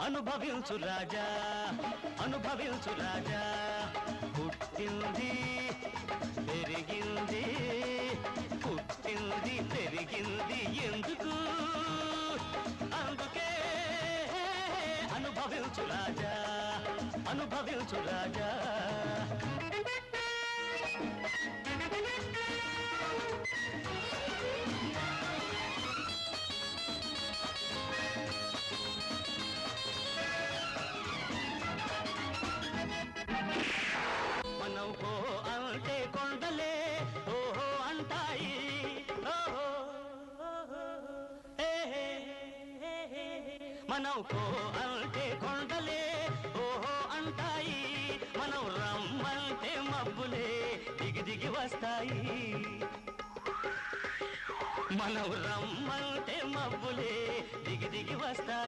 అనుభవించు రాజా అనుభవించు రాజా పుట్టింది పెరిగింది పుట్టింది పెరిగింది ఎందుకు అందుకే అనుభవించు రాజా అనుభవించు రాజా మనం హో అంటే కొండలే ఓహో అంటాయి ఓహో మనం హో అంటే కొండలే ఓహో అంటాయి మనం రమ్మంటే మబ్బులే దిగి దిగి వస్తాయి మనం రమ్మంటే మబ్బులే దిగి దిగి వస్తాయి